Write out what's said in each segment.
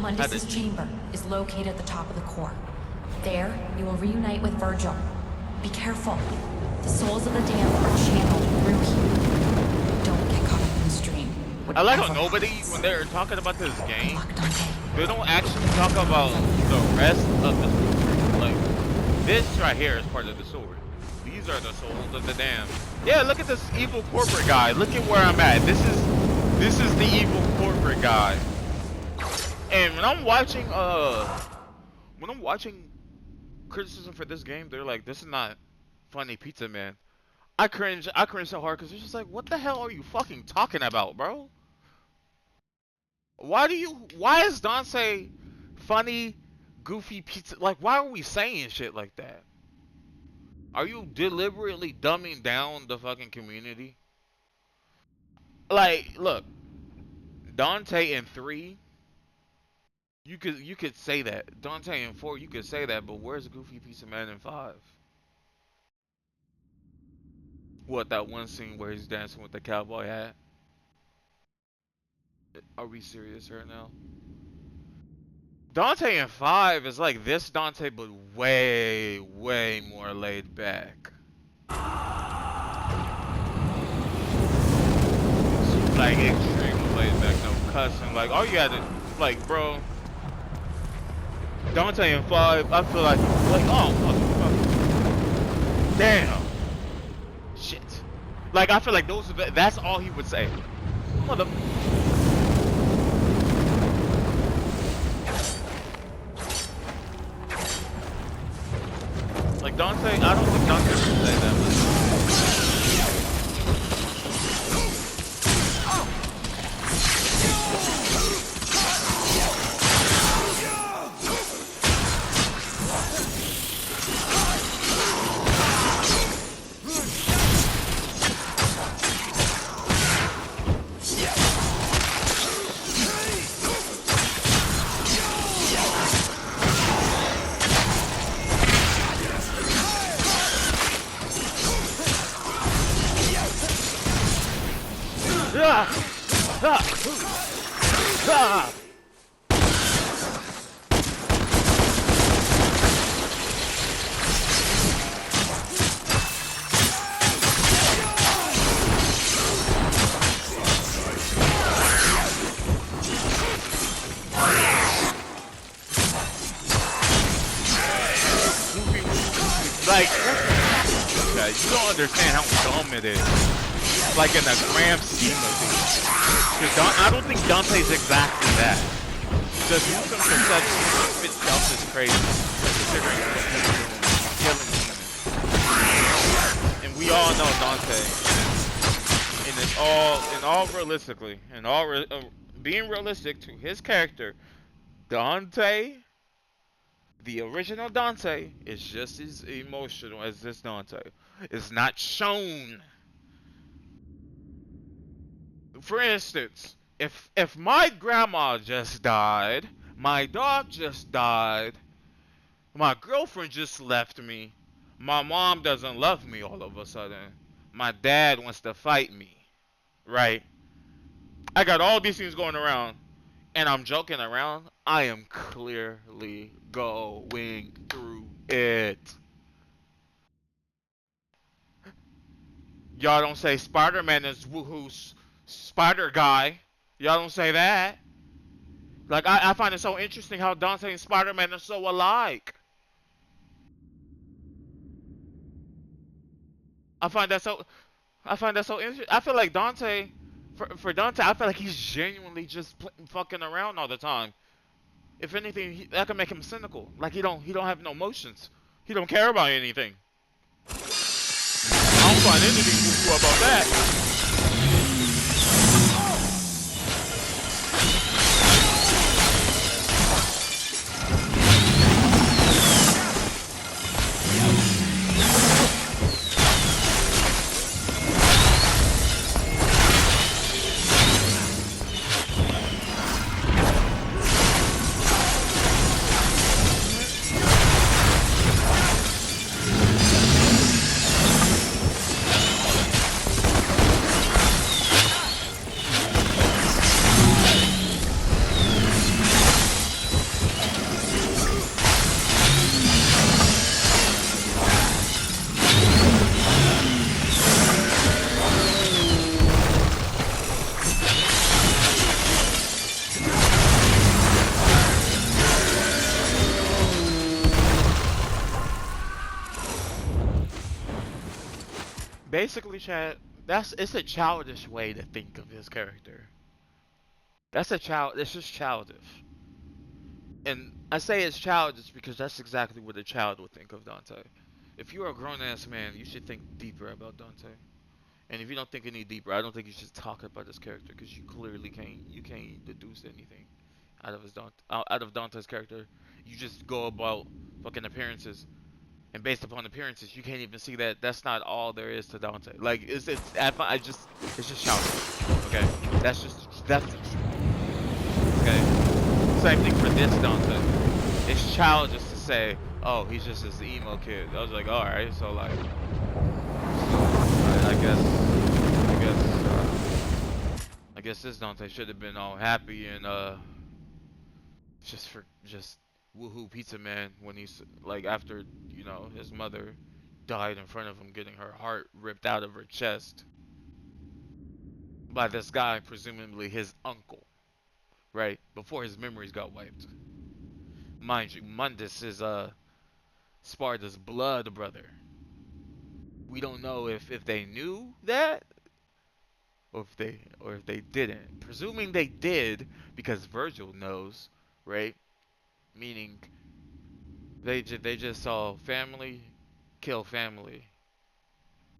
Mundus's chamber is located at the top of the core. There, you will reunite with Virgil. Be careful. The souls of the damned are channeled through here. Don't get caught up in the stream. I like how nobody, when they're talking about this game, Luck, Dante. they don't actually talk about the rest of the story. Like, this right here is part of the story. These are the souls of the damned. Yeah, look at this evil corporate guy. Look at where I'm at. This is the evil corporate guy. And when I'm watching criticism for this game, they're like, this is not funny Pizza Man. I cringe so hard because it's just like, what the hell are you fucking talking about, bro? Why is Dante funny, goofy pizza? Like, why are we saying shit like that? Are you deliberately dumbing down the fucking community? Like, look, Dante in 3, you could say that. Dante in 4, you could say that, but where's Goofy Pizza Man in 5? What, that one scene where he's dancing with the cowboy hat? Are we serious right now? Dante in 5 is like this Dante, but way, way more laid back. Like extremely laid back, no cussing. Like all you had to, like, bro. Dante in 5, I feel like oh motherfucker, damn, shit. Like I feel like that's all he would say. Mother. Like Dante, I don't think Dante would say that much. Like, you don't understand how dumb it is. Like in the grand scheme of things. I don't think Dante's exactly that. The use of perception itself is crazy, considering what he's doing, killing demons. And we all know Dante. And being realistic to his character, Dante, the original Dante, is just as emotional as this Dante. It's not shown. For instance, if my grandma just died, my dog just died, my girlfriend just left me, my mom doesn't love me all of a sudden, my dad wants to fight me, right? I got all these things going around, and I'm joking around. I am clearly going through it. Y'all don't say Spider-Man is woohoo's Spider Guy. Y'all don't say that. Like, I find it so interesting how Dante and Spider-Man are so alike. I find that so interesting. I feel like Dante, for Dante, I feel like he's genuinely just fucking around all the time. If anything, that could make him cynical. Like he don't have no emotions. He don't care about anything. I don't find anything woo-woo about that. Basically, Chad, it's a childish way to think of his character. It's just childish. And I say it's childish because that's exactly what a child would think of Dante. If you're a grown ass man, you should think deeper about Dante. And if you don't think any deeper, I don't think you should talk about this character because you clearly can't deduce anything out of Dante's character. You just go about fucking appearances. And based upon appearances, you can't even see that that's not all there is to Dante. Like it's just childish. Okay, that's okay. Same thing for this Dante. It's childish to say, oh, he's just this emo kid. I was like, all right, so like, I guess this Dante should have been all happy and just woohoo pizza man when he's like after his mother died in front of him, getting her heart ripped out of her chest by this guy, presumably his uncle, right before his memories got wiped. Mind you, Mundus is Sparta's blood brother. We don't know if they knew that or if they didn't. Presuming they did because Virgil knows, right? Meaning they just saw family kill family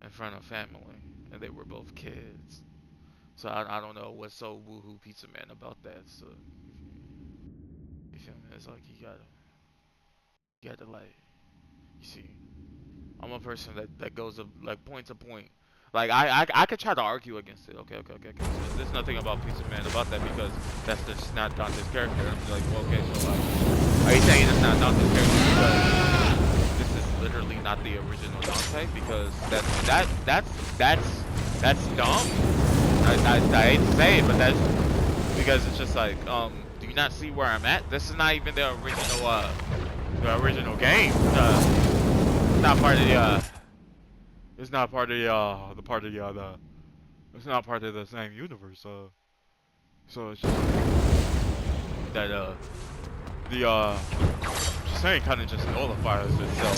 in front of family, and they were both kids. So I don't know what's so woohoo pizza man about that. So you feel me? It's like you gotta like, you see, I'm a person that goes like point to point. Like I could try to argue against it. Okay. So there's nothing about pizza man about that because that's just not Dante's character. And I'm like, well, okay, so like, are you saying it's not Dante's character because this is literally not the original Dante? Because that's dumb. I hate to say it, but that's because it's just like, do you not see where I'm at? This is not even the original game. It's not part of the it's not part of the same universe. So it's just that just saying kind of just nullifies itself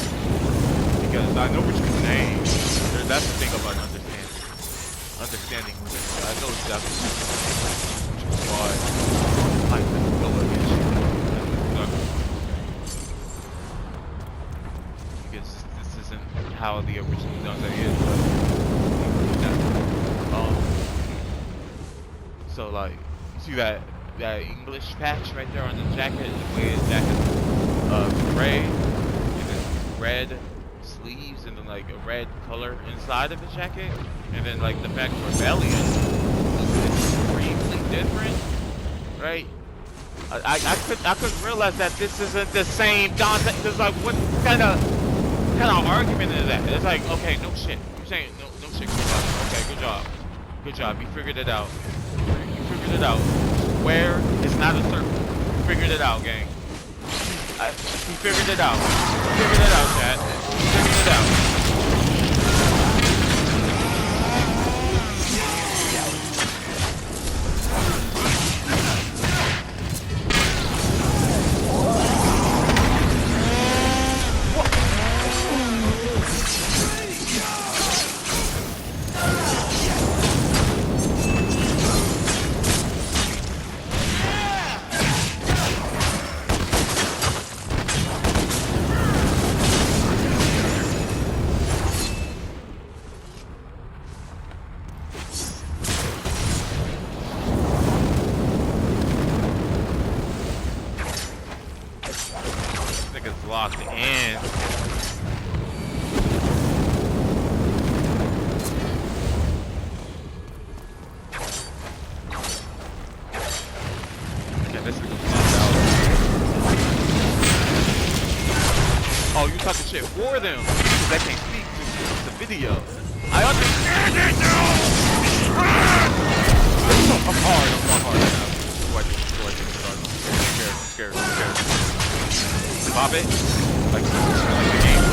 because I know what you're saying. That's the thing about understanding what it is. I know exactly which is why I can go against you. Because this isn't how the original Dante is, so like, you see that English patch right there on the jacket, the way his jacket gray, and then red sleeves, and then like a red color inside of the jacket, and then like the fact Rebellion is extremely different, right? I could realize that this isn't the same Dante. Cause like, what kind of argument is that? It's like, okay, no shit. You're saying no shit. Okay, good job. You figured it out. Square is not a circle. You figured it out, gang. You figured it out. Chad. You figured it out. locked in. Yeah, this is locked out. Oh, you talking shit for them because they can't speak to the video. I understand it now. I'm hard now. What I do? I'm scared. Pop it. Like the game.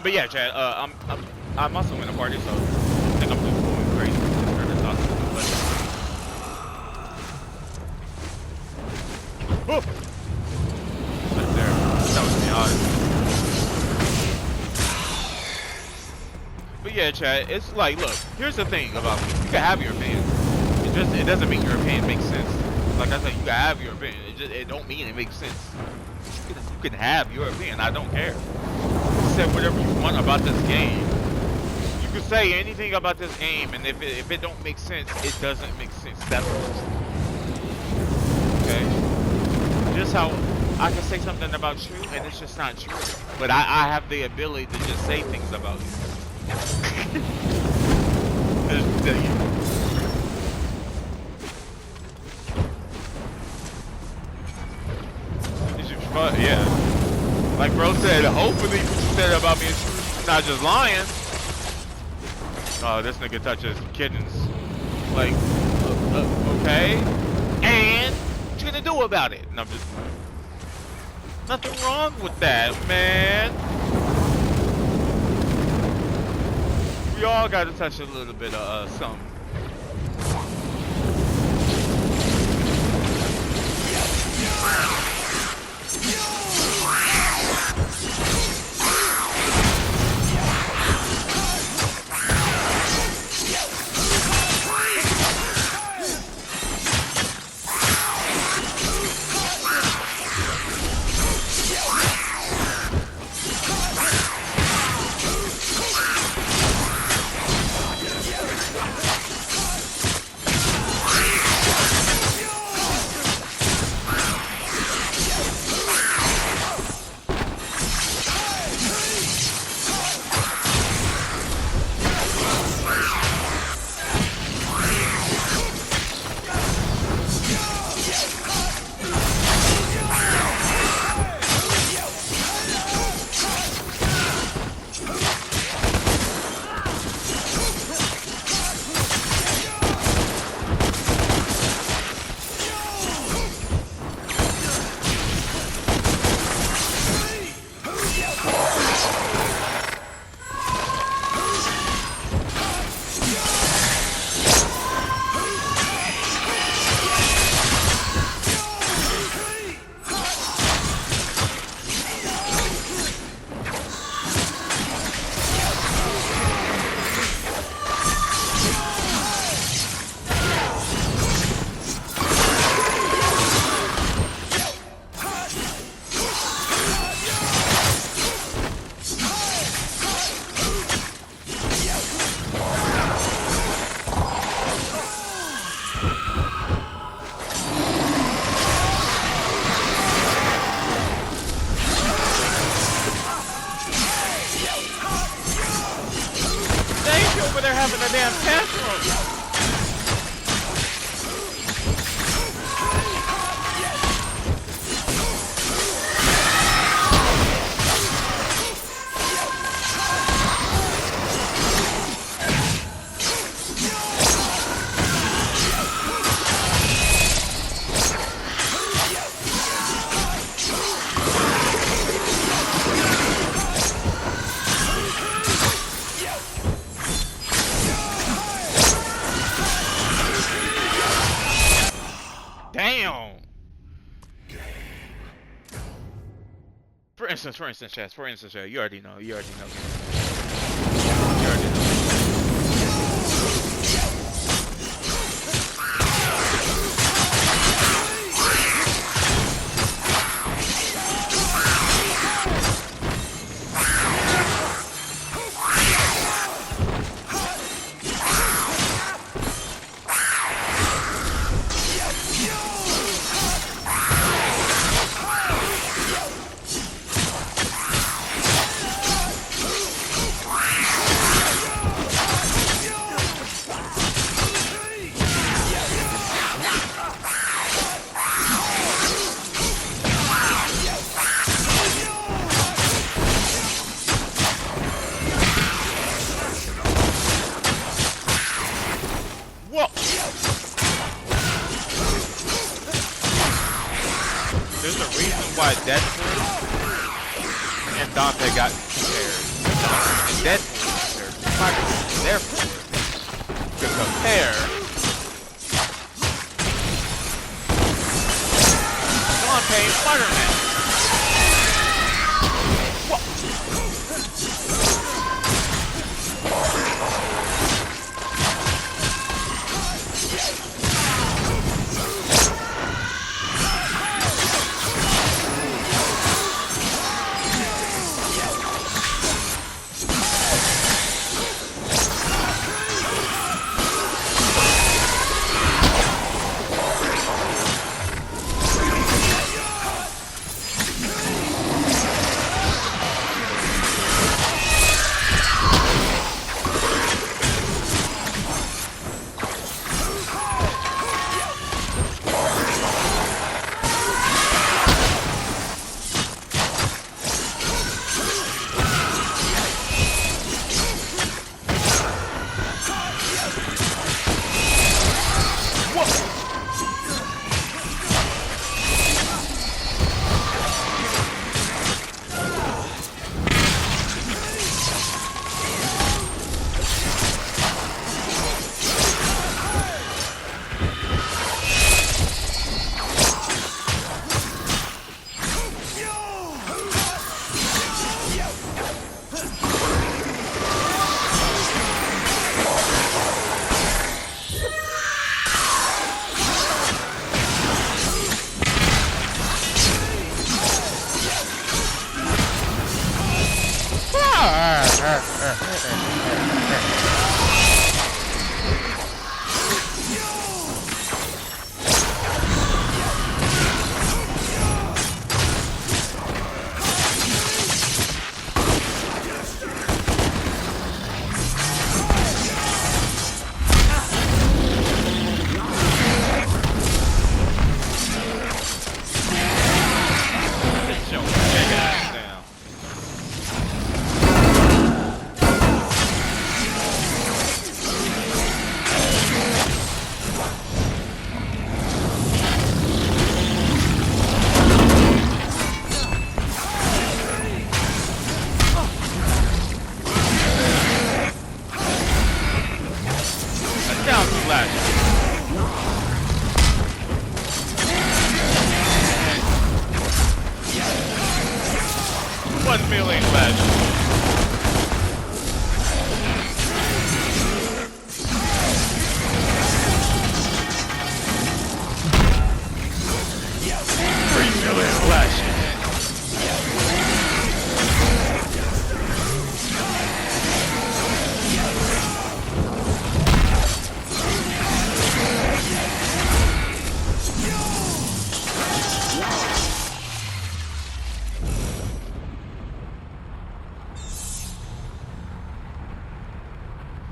But yeah, Chad. I'm also in a party, so I think I'm just going crazy. Trying to talk to them, but... Right there. That was me honest. But yeah, Chad, it's like, look, here's the thing about me. You can have your opinion. It doesn't mean your opinion makes sense. Like I said, you can have your opinion. It don't mean it makes sense. You can have your opinion. I don't care. You can say whatever you want about this game. You can say anything about this game, and if it don't make sense, it doesn't make sense. That's all. Okay. Just how I can say something about you, and it's just not true. But I have the ability to just say things about you. Just tell you. It's just fun, yeah. Like bro said, hopefully what you said about me is true, not just lying. Oh, this nigga touches kittens. Like, okay. And what you gonna do about it? And I'm just nothing wrong with that, man. We all gotta touch a little bit of something. They're having a damn tantrum. Damn. For instance, Chaz, you already know. You already know. why Deadpool and Dante got compared. Dante and Deadpool compared. Spider-Man. Therefore, to compare Dante and Spider-Man.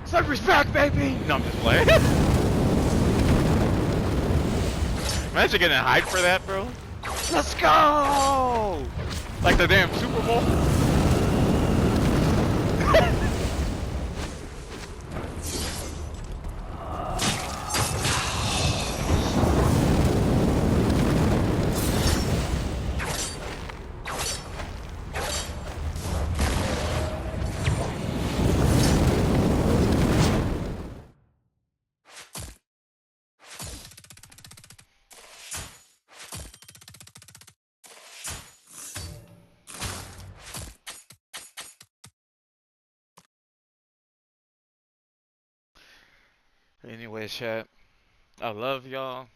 Cypher's back, baby! No, I'm just playing. Imagine getting hyped for that, bro. Let's go! Like the damn Super Bowl. Anyway, chat, I love y'all.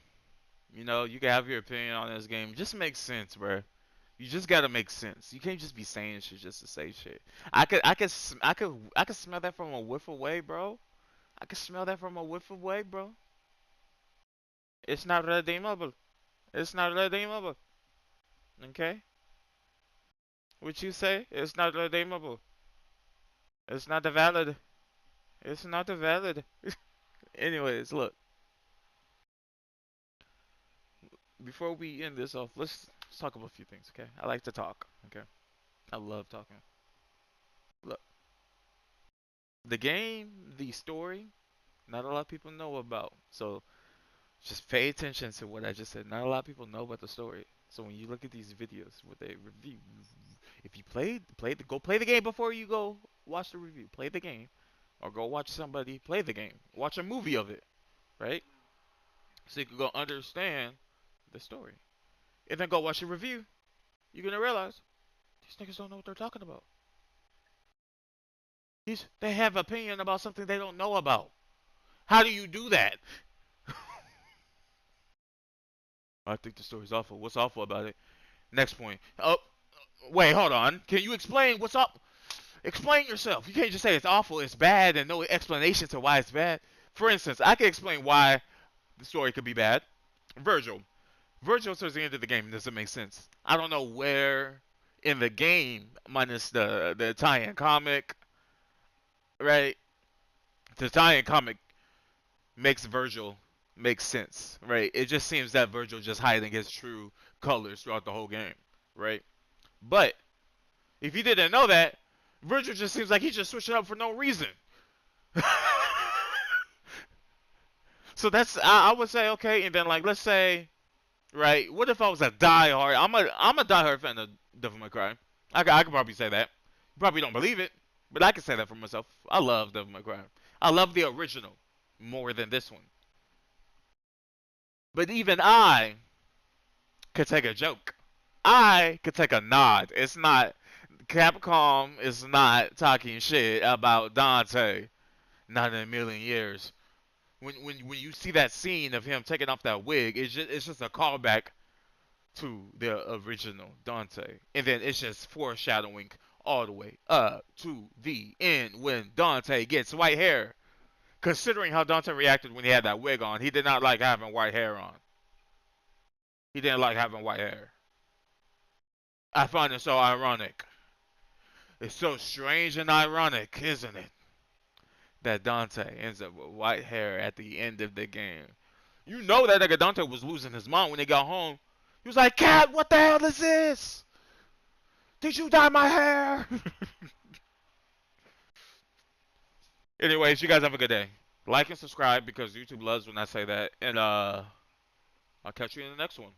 You know, you can have your opinion on this game. Just make sense, bro. You just gotta make sense. You can't just be saying shit just to say shit. I could smell that from a whiff away, bro. I could smell that from a whiff away, bro. It's not redeemable. It's not redeemable. Okay? What you say? It's not redeemable. It's not valid. It's not valid. Anyways, look. Before we end this off, let's talk about a few things, okay? I like to talk, okay? I love talking. Look, the game, the story, not a lot of people know about. So just pay attention to what I just said. Not a lot of people know about the story. So when you look at these videos, what they review, if you go play the game before you go watch the review. Play the game, or go watch somebody play the game. Watch a movie of it, right? So you can go understand the story, and then go watch a review. You're gonna realize these niggas don't know what they're talking about. They have opinion about something they don't know about. How do you do that? I think the story's awful. What's awful about it? Next point. Oh, wait, hold on. Can you explain what's up? Explain yourself. You can't just say it's awful, it's bad, and no explanation to why it's bad. For instance, I can explain why the story could be bad. Virgil. Virgil towards the end of the game doesn't make sense. I don't know where in the game, minus the Italian comic, right? The Italian comic makes Virgil make sense, right? It just seems that Virgil just hiding his true colors throughout the whole game, right? But if you didn't know that, Virgil just seems like he's just switching up for no reason. So that's I would say okay, and then like let's say, right? What if I was a diehard? I'm a diehard fan of Devil May Cry. I could probably say that. You probably don't believe it, but I can say that for myself. I love Devil May Cry. I love the original more than this one. But even I could take a joke. I could take a nod. It's not Capcom is not talking shit about Dante. Not in a million years. When you see that scene of him taking off that wig, it's just a callback to the original Dante, and then it's just foreshadowing all the way up to the end when Dante gets white hair. Considering how Dante reacted when he had that wig on, he did not like having white hair on. He didn't like having white hair. I find it so ironic. It's so strange and ironic, isn't it? That Dante ends up with white hair at the end of the game. You know that nigga Dante was losing his mind when he got home. He was like, Cat, what the hell is this? Did you dye my hair? Anyways, you guys have a good day. Like and subscribe because YouTube loves when I say that. And I'll catch you in the next one.